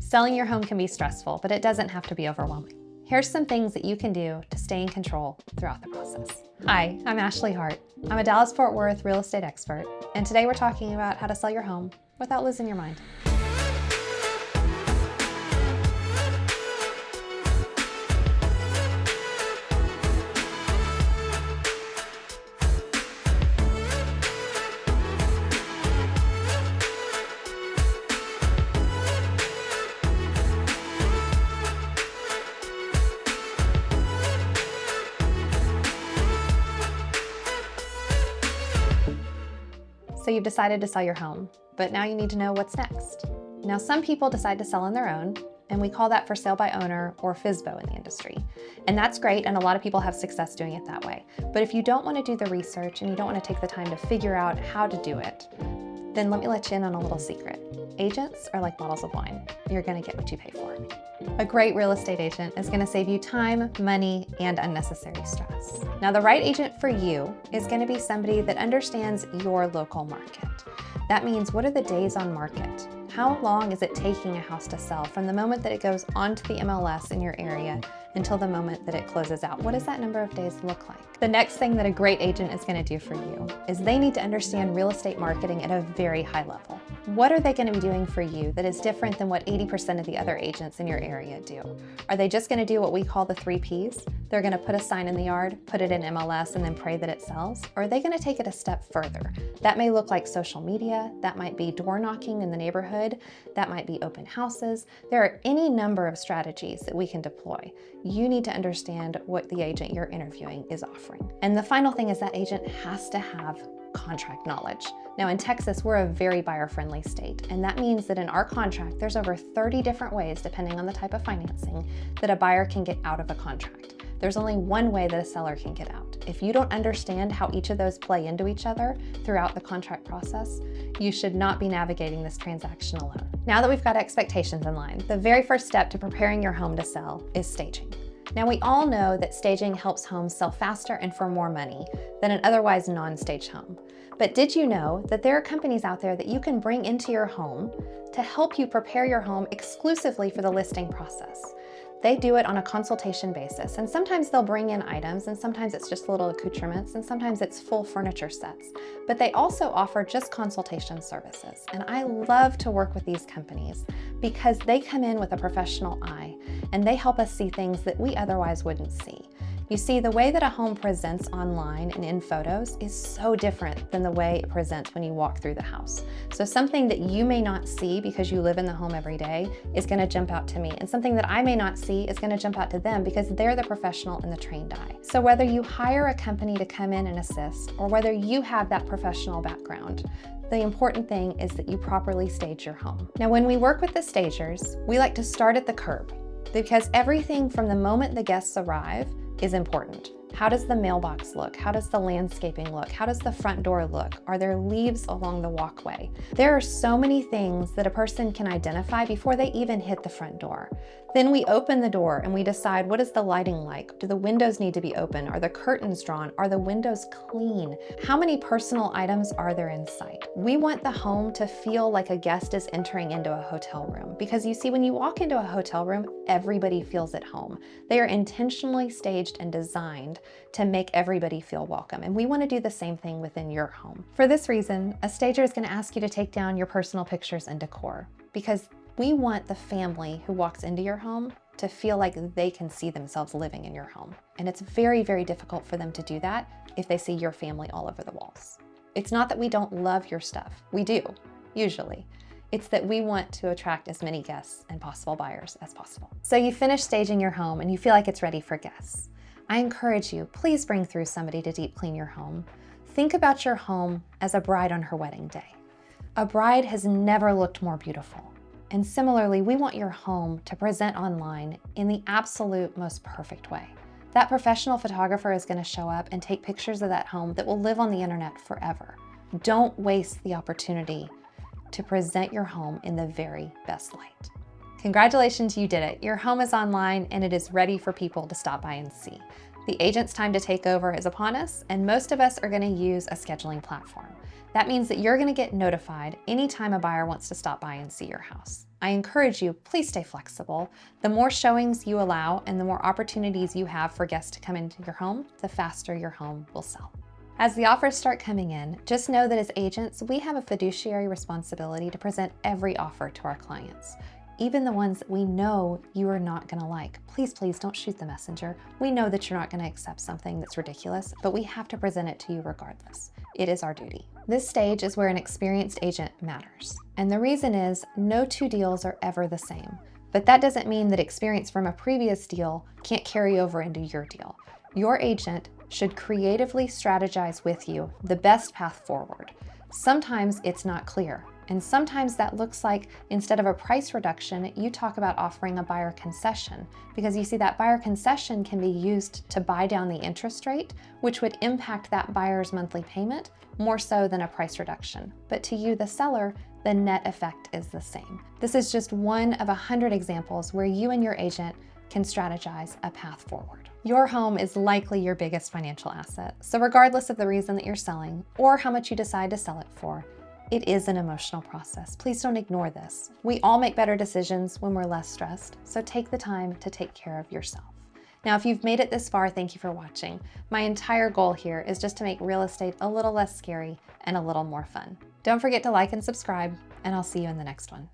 Selling your home can be stressful, but it doesn't have to be overwhelming. Here's some things that you can do to stay in control throughout the process. Hi, I'm Ashley Hart. I'm a Dallas-Fort Worth real estate expert, and today we're talking about how to sell your home without losing your mind. So you've decided to sell your home, but now you need to know what's next. Now, some people decide to sell on their own, and we call that for sale by owner or FSBO in the industry. And that's great, and a lot of people have success doing it that way. But if you don't want to do the research and you don't want to take the time to figure out how to do it, then let me let you in on a little secret. Agents are like bottles of wine. You're going to get what you pay for. A great real estate agent is going to save you time, money, and unnecessary stress. Now, the right agent for you is going to be somebody that understands your local market. That means, what are the days on market? How long is it taking a house to sell from the moment that it goes onto the MLS in your area until the moment that it closes out? What does that number of days look like? The next thing that a great agent is going to do for you is they need to understand real estate marketing at a very high level. What are they going to be doing for you that is different than what 80% of the other agents in your area do? Are they just going to do what we call the 3 Ps? They're going to put a sign in the yard, put it in MLS, and then pray that it sells? Or are they going to take it a step further? That may look like social media, that might be door knocking in the neighborhood, that might be open houses. There are any number of strategies that we can deploy. You need to understand what the agent you're interviewing is offering. And the final thing is that agent has to have contract knowledge. Now, in Texas, we're a very buyer-friendly state, and that means that in our contract, there's over 30 different ways, depending on the type of financing, that a buyer can get out of a contract. There's only one way that a seller can get out. If you don't understand how each of those play into each other throughout the contract process, you should not be navigating this transaction alone. Now that we've got expectations in line, the very first step to preparing your home to sell is staging. Now, we all know that staging helps homes sell faster and for more money than an otherwise non-staged home. But did you know that there are companies out there that you can bring into your home to help you prepare your home exclusively for the listing process? They do it on a consultation basis, and sometimes they'll bring in items, and sometimes it's just little accoutrements, and sometimes it's full furniture sets. But they also offer just consultation services. And I love to work with these companies because they come in with a professional eye, and they help us see things that we otherwise wouldn't see. You see, the way that a home presents online and in photos is so different than the way it presents when you walk through the house. So something that you may not see because you live in the home every day is going to jump out to me, and something that I may not see is going to jump out to them because they're the professional and the trained eye. So whether you hire a company to come in and assist, or whether you have that professional background, the important thing is that you properly stage your home. Now, when we work with the stagers, we like to start at the curb, because everything from the moment the guests arrive is important. How does the mailbox look? How does the landscaping look? How does the front door look? Are there leaves along the walkway? There are so many things that a person can identify before they even hit the front door. Then we open the door and we decide, what is the lighting like? Do the windows need to be open? Are the curtains drawn? Are the windows clean? How many personal items are there in sight? We want the home to feel like a guest is entering into a hotel room, because you see, when you walk into a hotel room, everybody feels at home. They are intentionally staged and designed to make everybody feel welcome. And we want to do the same thing within your home. For this reason, a stager is going to ask you to take down your personal pictures and decor, because we want the family who walks into your home to feel like they can see themselves living in your home. And it's very, very difficult for them to do that if they see your family all over the walls. It's not that we don't love your stuff. We do, usually. It's that we want to attract as many guests and possible buyers as possible. So you finish staging your home and you feel like it's ready for guests. I encourage you, please bring through somebody to deep clean your home. Think about your home as a bride on her wedding day. A bride has never looked more beautiful. And similarly, we want your home to present online in the absolute most perfect way. That professional photographer is going to show up and take pictures of that home that will live on the internet forever. Don't waste the opportunity to present your home in the very best light. Congratulations, you did it. Your home is online and it is ready for people to stop by and see. The agent's time to take over is upon us, and most of us are going to use a scheduling platform. That means that you're going to get notified anytime a buyer wants to stop by and see your house. I encourage you, please stay flexible. The more showings you allow and the more opportunities you have for guests to come into your home, the faster your home will sell. As the offers start coming in, just know that as agents, we have a fiduciary responsibility to present every offer to our clients, even the ones that we know you are not going to like. Please, please don't shoot the messenger. We know that you're not going to accept something that's ridiculous, but we have to present it to you regardless. It is our duty. This stage is where an experienced agent matters. And the reason is no two deals are ever the same. But that doesn't mean that experience from a previous deal can't carry over into your deal. Your agent should creatively strategize with you the best path forward. Sometimes it's not clear, and sometimes that looks like instead of a price reduction, you talk about offering a buyer concession, because you see that buyer concession can be used to buy down the interest rate, which would impact that buyer's monthly payment more so than a price reduction. But to you, the seller, the net effect is the same. This is just one of 100 examples where you and your agent can strategize a path forward. Your home is likely your biggest financial asset, so regardless of the reason that you're selling or how much you decide to sell it for, it is an emotional process. Please don't ignore this. We all make better decisions when we're less stressed, so take the time to take care of yourself. Now, if you've made it this far, thank you for watching. My entire goal here is just to make real estate a little less scary and a little more fun. Don't forget to like and subscribe, and I'll see you in the next one.